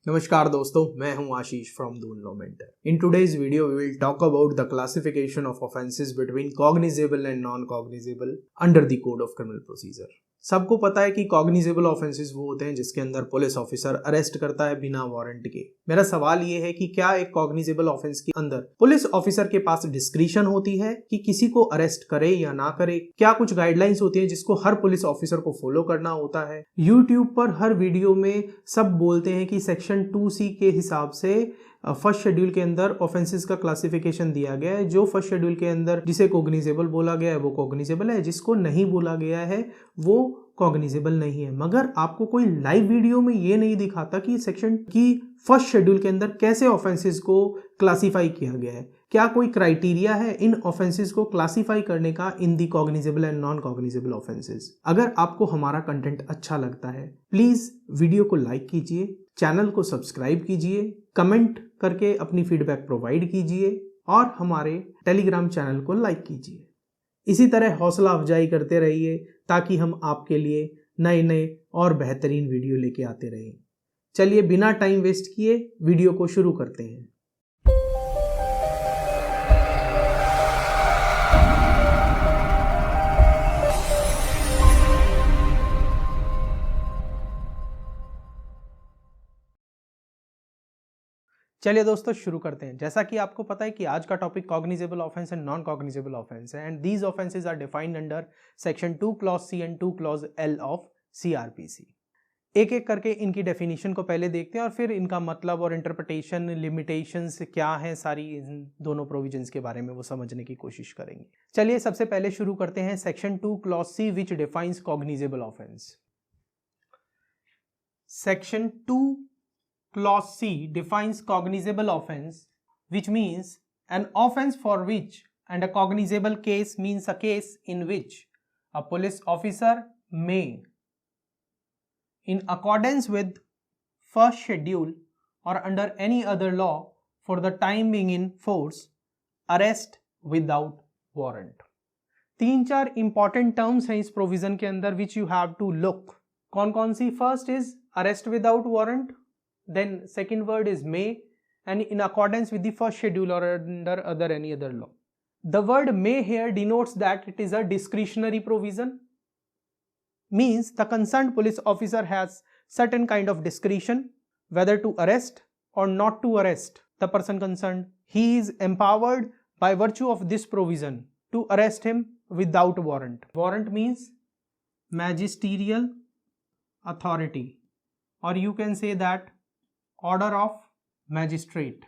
नमस्कार दोस्तों, मैं हूं Ashish from Doon law mentor. In today's video we will talk about the classification of offences between cognizable and non cognizable under the code of criminal procedure. सबको पता है कि cognizable offences वो होते हैं जिसके अंदर पुलिस ऑफिसर अरेस्ट करता है बिना वारंट के। मेरा सवाल ये है कि क्या एक कॉग्निजेबल ऑफेंस के अंदर पुलिस ऑफिसर के पास डिस्क्रिशन होती है कि किसी को अरेस्ट करे या ना करे? क्या कुछ गाइडलाइंस होती है जिसको हर पुलिस ऑफिसर को फॉलो करना होता है? यूट्यूब पर हर वीडियो में सब बोलते हैं कि सेक्शन 2C के हिसाब से फर्स्ट शेड्यूल के अंदर ऑफेंसेस का क्लासिफिकेशन दिया गया है। जो फर्स्ट शेड्यूल के अंदर जिसे कॉग्निजेबल बोला गया है वो कॉग्निजेबल है, जिसको नहीं बोला गया है वो कॉग्निजेबल नहीं है। मगर आपको कोई लाइव वीडियो में ये नहीं दिखाता कि सेक्शन की फर्स्ट शेड्यूल के अंदर कैसे ऑफेंसेस को क्लासिफाई किया गया है। क्या कोई क्राइटेरिया है इन ऑफेंसेस को क्लासिफाई करने का in the cognizable and non cognizable offences? अगर आपको हमारा कंटेंट अच्छा लगता है प्लीज वीडियो को लाइक कीजिए, चैनल को सब्सक्राइब कीजिए, कमेंट करके अपनी फीडबैक प्रोवाइड कीजिए और हमारे टेलीग्राम चैनल को लाइक कीजिए। इसी तरह हौसला अफजाई करते रहिए ताकि हम आपके लिए नए नए और बेहतरीन वीडियो लेके आते रहें। चलिए बिना टाइम वेस्ट किए वीडियो को शुरू करते हैं। चलिए दोस्तों शुरू करते हैं। जैसा कि आपको पता है कि आज का topic cognizable offence and non cognizable offence है and these offences are defined under section 2 clause C and 2 clause L of CRPC। एक एक करके इनकी डेफिनेशन को पहले देखते हैं और फिर इनका मतलब और इंटरप्रिटेशन, लिमिटेशंस क्या हैं, सारी इन दोनों प्रोविजंस के बारे में वो समझने की कोशिश करेंगे। चलिए सबसे पहले शुरू करते हैं section 2 clause C which defines cognizable offence. Section 2 Clause C defines cognizable offense, which means an offense for which, and a cognizable case means a case in which a police officer may, in accordance with first schedule or under any other law for the time being in force, arrest without warrant. 3-4 important terms हैं इस provision के अंदर which you have to look. कौन कौन सी? First is arrest without warrant. Then second word is may, and in accordance with the first schedule or under any other law. The word may here denotes that it is a discretionary provision, means the concerned police officer has certain kind of discretion whether to arrest or not to arrest the person concerned. He is empowered by virtue of this provision to arrest him without warrant. Warrant means magisterial authority, or you can say that order of magistrate.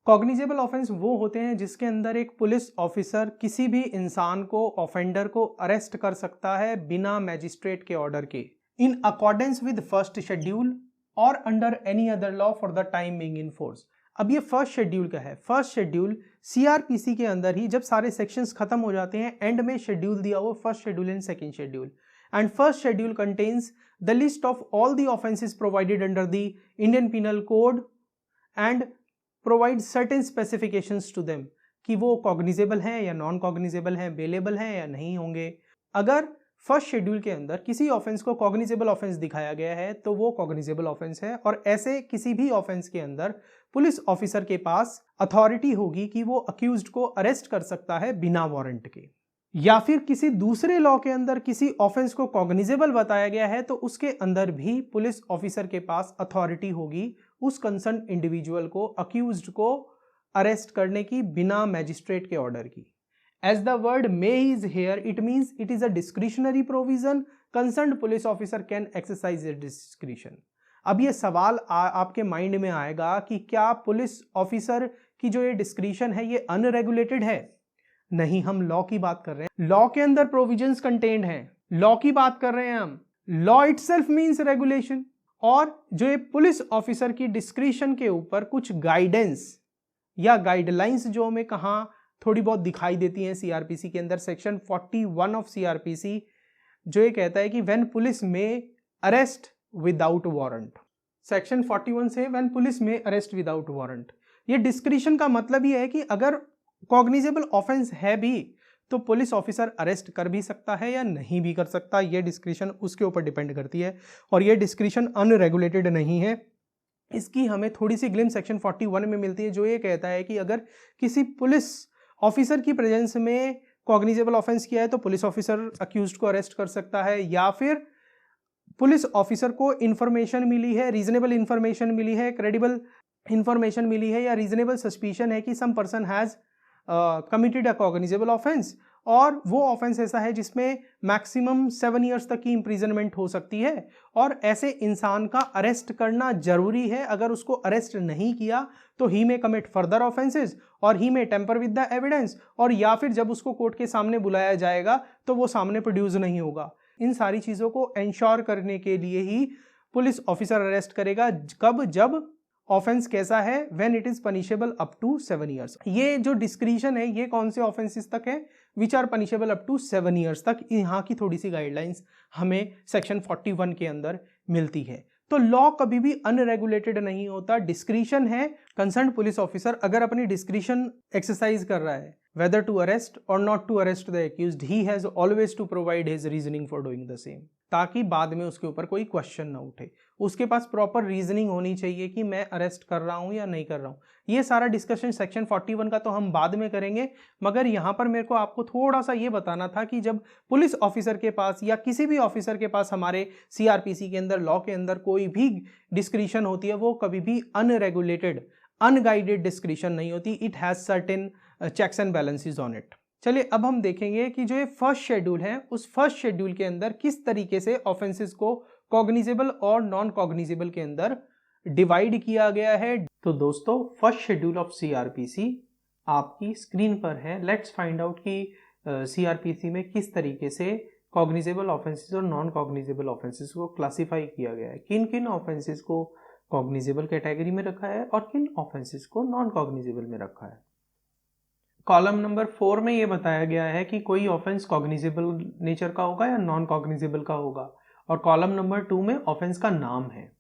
Cognizable offence वो होते हैं जिसके अंदर एक police officer किसी भी इंसान को, ऑफेंडर को अरेस्ट कर सकता है बिना मैजिस्ट्रेट के ऑर्डर के, in accordance with first schedule और under any other law for the time being in force. अब ये फर्स्ट शेड्यूल का है। फर्स्ट शेड्यूल CRPC के अंदर ही जब सारे सेक्शंस खत्म हो जाते हैं, एंड में शेड्यूल दिया हुआ first schedule and second schedule, and first schedule contains the list of all the offenses provided under the Indian Penal Code and provides certain specifications to them कि वो cognizable हैं या non cognizable हैं, bailable हैं या नहीं होंगे। अगर फर्स्ट शेड्यूल के अंदर किसी ऑफेंस को कॉग्निजेबल ऑफेंस दिखाया गया है तो वो कॉग्निजेबल ऑफेंस है, और ऐसे किसी भी ऑफेंस के अंदर पुलिस ऑफिसर के पास अथॉरिटी होगी कि वो अक्यूज्ड को अरेस्ट कर सकता है बिना वारंट के। या फिर किसी दूसरे लॉ के अंदर किसी ऑफेंस को कॉग्निजेबल बताया गया है तो उसके अंदर भी पुलिस ऑफिसर के पास अथॉरिटी होगी उस कंसर्न इंडिविजुअल को, अक्यूज्ड को अरेस्ट करने की बिना मैजिस्ट्रेट के ऑर्डर की। As the word may is here, it means it is a discretionary provision. Concerned police officer can exercise discretion. अब ये सवाल आपके माइंड में आएगा कि क्या पुलिस ऑफिसर की जो ये डिस्क्रिशन है ये अनरेगुलेटेड है? नहीं, हम लॉ की बात कर रहे हैं। लॉ के अंदर प्रोविजंस कंटेन्ड हैं, लॉ की बात कर रहे हैं हम। लॉ इटसेल्फ मींस रेगुलेशन, और जो ये पुलिस ऑफिसर की डिस्क्रिशन के ऊपर कुछ गाइडेंस या गाइडलाइंस जो हमें कहाँ थोड़ी बहुत दिखाई देती हैं CRPC के अंदर। सेक्शन 41 ऑफ CRPC जो ये कहता है कि व्हेन पुलिस में अरेस्ट विदाउट वारंट। सेक्शन 41 से व्हेन पुलिस में अरेस्ट विदाउट वारंट, ये डिस्क्रिशन का मतलब ये है कि अगर कॉग्निजेबल ऑफेंस है भी तो पुलिस ऑफिसर अरेस्ट कर भी सकता है या नहीं भी कर सकता। ये डिस्क्रिशन उसके ऊपर डिपेंड करती है, और ये डिस्क्रिशन अनरेगुलेटेड नहीं है। इसकी हमें थोड़ी सी ग्लिम्स सेक्शन 41 में मिलती है, जो ये कहता है कि अगर किसी पुलिस ऑफिसर की प्रेजेंस में कॉग्निजेबल ऑफेंस किया है तो पुलिस ऑफिसर अक्यूज्ड को अरेस्ट कर सकता है, या फिर पुलिस ऑफिसर को इंफॉर्मेशन मिली है, रीजनेबल इंफॉर्मेशन मिली है, क्रेडिबल इंफॉर्मेशन मिली है, या रीजनेबल सस्पिशन है कि some person has committed a cognizable offence, और वो ऑफेंस ऐसा है जिसमें मैक्सिमम 7 ईयर्स तक की इंप्रिजनमेंट हो सकती है, और ऐसे इंसान का अरेस्ट करना जरूरी है। अगर उसको अरेस्ट नहीं किया तो ही में कमिट फर्दर ऑफेंसेस, और ही में टेम्पर विद द एविडेंस, और या फिर जब उसको कोर्ट के सामने बुलाया जाएगा तो वो सामने प्रोड्यूस नहीं होगा। इन सारी चीज़ों को एंश्योर करने के लिए ही पुलिस ऑफिसर अरेस्ट करेगा। कब? जब ऑफेंस कैसा है, when it is punishable up to 7 years. ये जो डिस्क्रिशन है ये कौन से ऑफेंसेस तक है? Which are punishable up to 7 years तक। यहाँ की थोड़ी सी गाइडलाइंस हमें सेक्शन 41 के अंदर मिलती है। तो लॉ कभी भी अनरेगुलेटेड नहीं होता, डिस्क्रिशन है। कंसर्न पुलिस ऑफिसर अगर अपनी डिस्क्रिशन एक्सरसाइज कर रहा है whether to arrest or not to arrest the accused, he has always to provide his reasoning for doing the same, ताकि बाद में उसके ऊपर कोई क्वेश्चन ना उठे। उसके पास प्रॉपर रीजनिंग होनी चाहिए कि मैं अरेस्ट कर रहा हूं या नहीं कर रहा हूं। ये सारा डिस्कशन सेक्शन 41 का तो हम बाद में करेंगे, मगर यहाँ पर मेरे को आपको थोड़ा सा ये बताना था कि जब पुलिस ऑफिसर के पास या किसी भी ऑफिसर के पास हमारे सीआरपीसी के अंदर, लॉ के अंदर कोई भी डिस्क्रिशन होती है, वो कभी भी अनरेगुलेटेड, अनगाइडेड डिस्क्रिशन नहीं होती। It has certain checks and balances on it. चलिए अब हम देखेंगे कि जो ये फर्स्ट शेड्यूल है, उस फर्स्ट शेड्यूल के अंदर किस तरीके से ऑफेंसेस को कॉग्निजेबल और नॉन कॉग्निजेबल के अंदर डिवाइड किया गया है। तो दोस्तों, फर्स्ट शेड्यूल ऑफ सीआरपीसी आपकी स्क्रीन पर है। लेट्स फाइंड आउट कि सीआरपीसी में किस तरीके से कॉग्निजेबल ऑफेंसेस और नॉन कॉग्निजेबल ऑफेंसेस को क्लासिफाई किया गया है, किन किन ऑफेंसेस को कॉग्निजेबल कैटेगरी में रखा है और किन ऑफेंसेस को नॉन कॉग्निजेबल में रखा है। कॉलम नंबर 4 में यह बताया गया है कि कोई ऑफेंस कॉग्निजेबल नेचर का होगा या नॉन कॉग्निजेबल का होगा, और कॉलम नंबर 2 में ऑफेंस का नाम है।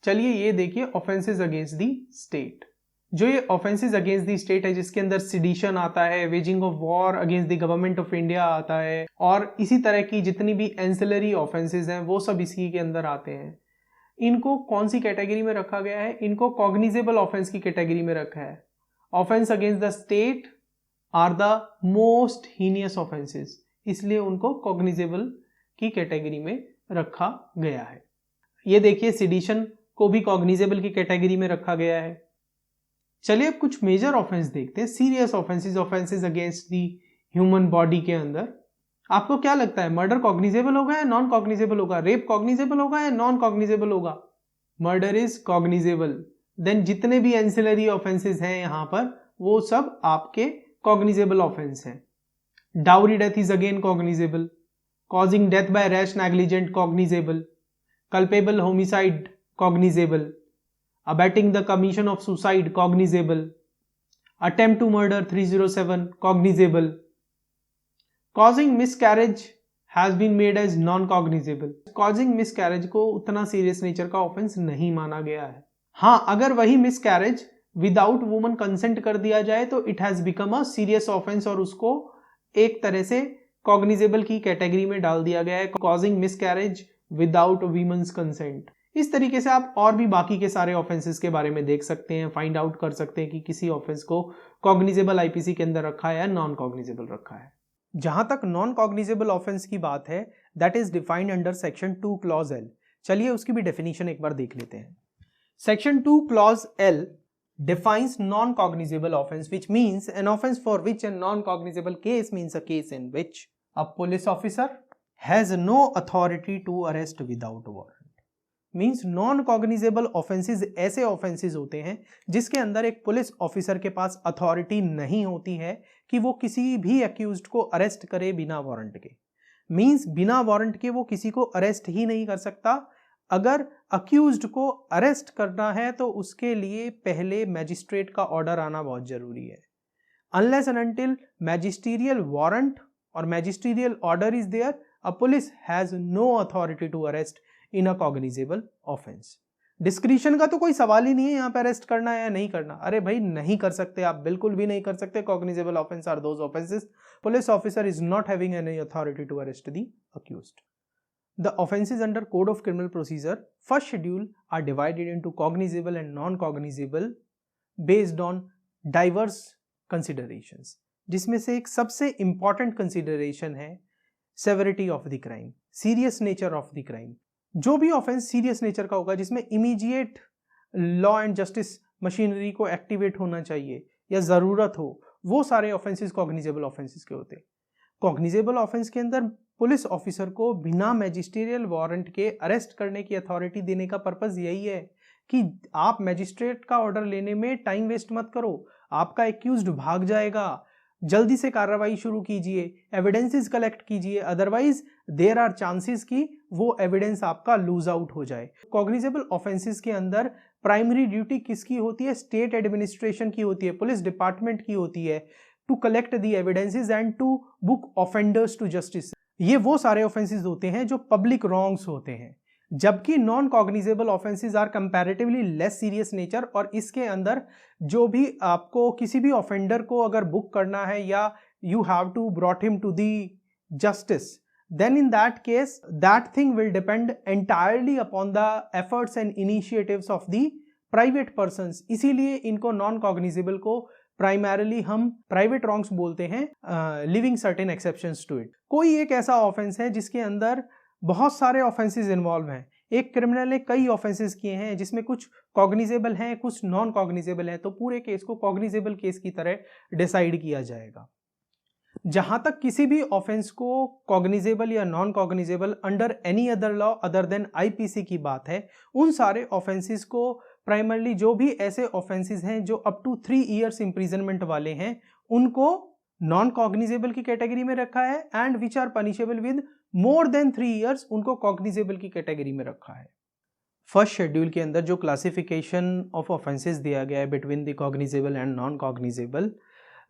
चलिए ये देखिए, ऑफेंसेस अगेंस्ट द स्टेट। जो ये ऑफेंसेस अगेंस्ट द स्टेट है, जिसके अंदर सिडिशन आता है, waging of war against the government of India आता है, और इसी तरह की जितनी भी एंसिलरी ऑफेंसेस हैं वो सब इसी के अंदर आते हैं। इनको कौन सी कैटेगरी में रखा गया है? इनको कॉग्निजेबल ऑफेंस की कैटेगरी में रखा है। Offence against the state are the most heinous offences, इसलिए उनको कॉग्निजेबल की कैटेगरी में रखा गया है। ये देखिए, सिडिशन को भी कॉग्निजेबल की कैटेगरी में रखा गया है। चलिए अब कुछ मेजर ऑफेंस देखते हैं, serious offences, offences against the human body के अंदर। आपको क्या लगता है, मर्डर कॉग्निजेबल होगा या नॉन कॉग्निजेबल होगा? रेप कॉग्निजेबल होगा या नॉन कॉग्निजेबल होगा? Murder is cognizable. देन जितने भी एंसिलरी ऑफेंसेस हैं यहां पर, वो सब आपके कॉग्निजेबल ऑफेंस हैं। Dowry death is again cognizable, causing death by rash negligent cognizable, culpable homicide cognizable, abetting the commission of suicide cognizable, attempt to murder 307 cognizable, causing miscarriage has been made as non cognizable। causing miscarriage को उतना serious nature का offence नहीं माना गया है। हाँ, अगर वही मिसकैरेज विदाउट वुमन कंसेंट कर दिया जाए तो it has become a serious offence, और उसको एक तरह से कॉग्निजेबल की कैटेगरी में डाल दिया गया है, causing miscarriage without women's consent. इस तरीके से आप और भी बाकी के सारे ऑफेंसेस के बारे में देख सकते हैं, फाइंड आउट कर सकते हैं कि किसी ऑफेंस को कॉग्निजेबल आईपीसी के अंदर रखा है या नॉन कॉग्निजेबल रखा है। जहां तक नॉन कॉग्निजेबल ऑफेंस की बात है, that is defined under section 2 clause L. चलिए उसकी भी डेफिनेशन एक बार देख लेते हैं। Section 2 clause L defines non-cognizable offense, which means an offense for which a non-cognizable case means a case in which a police officer has no authority to arrest without warrant। Means non cognizable offences ऐसे offences होते हैं जिसके अंदर एक police officer के पास authority नहीं होती है कि वो किसी भी अक्यूज्ड को अरेस्ट करे बिना वारंट के। मीन्स बिना वारंट के वो किसी को अरेस्ट ही नहीं कर सकता। अगर अक्यूज्ड को अरेस्ट करना है तो उसके लिए पहले मैजिस्ट्रेट का ऑर्डर आना बहुत जरूरी है। Unless and until magisterial warrant और magisterial order is there, a police has no authority to arrest in a cognizable offence. Discretion का तो कोई सवाल ही नहीं है यहाँ पे अरेस्ट करना है या नहीं करना। अरे भाई, नहीं कर सकते आप, बिल्कुल भी नहीं कर सकते। Cognizable offence are those offences police officer is not having any authority to arrest the accused. The offenses under Code of Criminal Procedure, first schedule, are divided into cognizable and non-cognizable based on diverse considerations, जिसमें से एक सबसे important consideration है severity of the crime, serious nature of the crime. जो भी offense serious nature का होगा, जिसमें immediate law and justice machinery को activate होना चाहिए या ज़रूरत हो, वो सारे offenses cognizable offenses के होते हैं. कॉग्निजेबल ऑफेंस के अंदर पुलिस ऑफिसर को बिना मैजिस्ट्रियल वारंट के अरेस्ट करने की अथॉरिटी देने का पर्पस यही है कि आप मैजिस्ट्रेट का ऑर्डर लेने में टाइम वेस्ट मत करो, आपका एक्यूज्ड भाग जाएगा, जल्दी से कार्रवाई शुरू कीजिए, एविडेंसेस कलेक्ट कीजिए, अदरवाइज देयर आर चांसेस कि वो एविडेंस आपका लूज आउट हो जाए. कॉग्निजेबल ऑफेंसेस के अंदर प्राइमरी ड्यूटी किसकी होती है? स्टेट एडमिनिस्ट्रेशन की होती है, पुलिस डिपार्टमेंट की होती है, to collect the evidences and to book offenders to justice. ये वो सारे ऑफेंसेस होते हैं जो पब्लिक रॉन्ग्स होते हैं, जबकि non cognizable offences are comparatively less serious nature. और इसके अंदर जो भी आपको किसी भी ऑफेंडर को अगर बुक करना है या you have to brought him to the justice, then in that case that thing will depend entirely upon the efforts and initiatives of the private persons. इसीलिए इनको नॉन कॉग्निजेबल को प्राइमरली हम private wrongs बोलते हैं, living certain exceptions to it. कोई एक ऐसा offence है जिसके अंदर बहुत सारे ऑफेंसेस इन्वॉल्व हैं, एक क्रिमिनल ने कई ऑफेंसेस किए हैं जिसमें कुछ कॉग्निजेबल हैं, कुछ नॉन कॉग्निजेबल हैं, तो पूरे केस को कॉग्निजेबल केस की तरह डिसाइड किया जाएगा. जहां तक किसी भी ऑफेंस को कॉग्निजेबल या non cognizable under any other law other than IPC की बात है, उन सारे ऑफेंसेस को प्राइमरली जो भी ऐसे ऑफेंसेस हैं जो अप टू 3 इयर्स इंप्रिजनमेंट वाले हैं, उनको नॉन कॉग्निजेबल की कैटेगरी में रखा है, and which are punishable with more than 3 years उनको कॉग्निजेबल की कैटेगरी में रखा है. फर्स्ट शेड्यूल के अंदर जो क्लासिफिकेशन ऑफ ऑफेंसेस दिया गया है between the cognizable and non cognizable,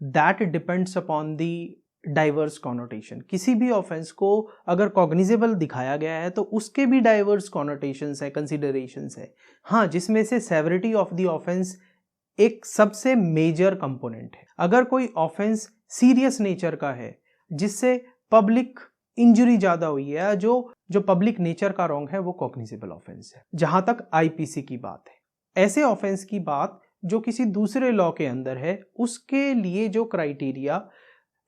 that depends upon the diverse connotation. किसी भी ऑफेंस को अगर कॉग्निजेबल दिखाया गया है तो उसके भी डाइवर्स कॉनोटेशंस है, कंसिडरेशंस है. हाँ, जिसमें से सेवरिटी ऑफ द ऑफेंस एक सबसे मेजर कंपोनेंट है. अगर कोई ऑफेंस सीरियस नेचर का है जिससे पब्लिक इंजरी ज्यादा हुई है, जो पब्लिक नेचर का रॉन्ग है, वो कॉग्निजेबल ऑफेंस है. जहां तक आईपीसी की बात है, ऐसे ऑफेंस की बात जो किसी दूसरे लॉ के अंदर है, उसके लिए जो क्राइटेरिया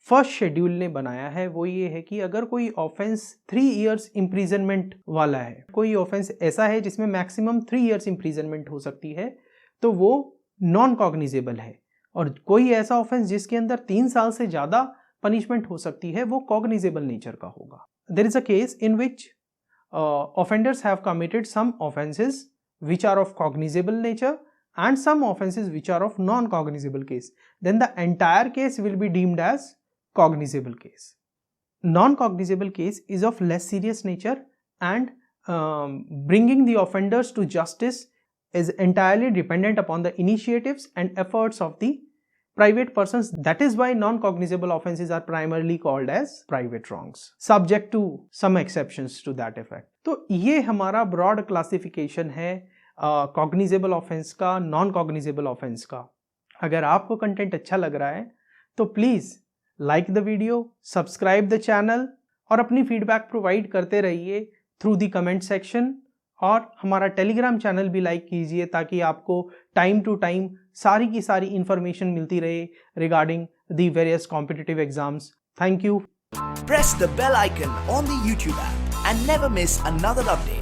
फर्स्ट शेड्यूल ने बनाया है वो ये है कि अगर कोई ऑफेंस 3 इयर्स इंप्रिजनमेंट वाला है, कोई ऑफेंस ऐसा है जिसमें मैक्सिमम 3 इयर्स इंप्रिजनमेंट हो सकती है, तो वो नॉन कॉग्निजेबल है. और कोई ऐसा ऑफेंस जिसके अंदर 3 साल से ज्यादा पनिशमेंट हो सकती है, वो कॉग्निजेबल नेचर का होगा. There is a case in which offenders have committed some offences which are of cognizable nature and some offenses which are of non-cognizable case, then the entire case will be deemed as cognizable case. Non-cognizable case is of less serious nature, and bringing the offenders to justice is entirely dependent upon the initiatives and efforts of the private persons. That is why non-cognizable offenses are primarily called as private wrongs, subject to some exceptions to that effect. तो ये हमारा broad classification है cognizable offence का, non cognizable offence का. अगर आपको content अच्छा लग रहा है तो please like the video, subscribe the channel और अपनी फीडबैक प्रोवाइड करते रहिए थ्रू द कमेंट सेक्शन. और हमारा टेलीग्राम चैनल भी लाइक कीजिए ताकि आपको टाइम टू टाइम सारी की सारी इंफॉर्मेशन मिलती रहे regarding the various competitive exams. Thank you. Press the bell icon on the YouTube app and never miss another update.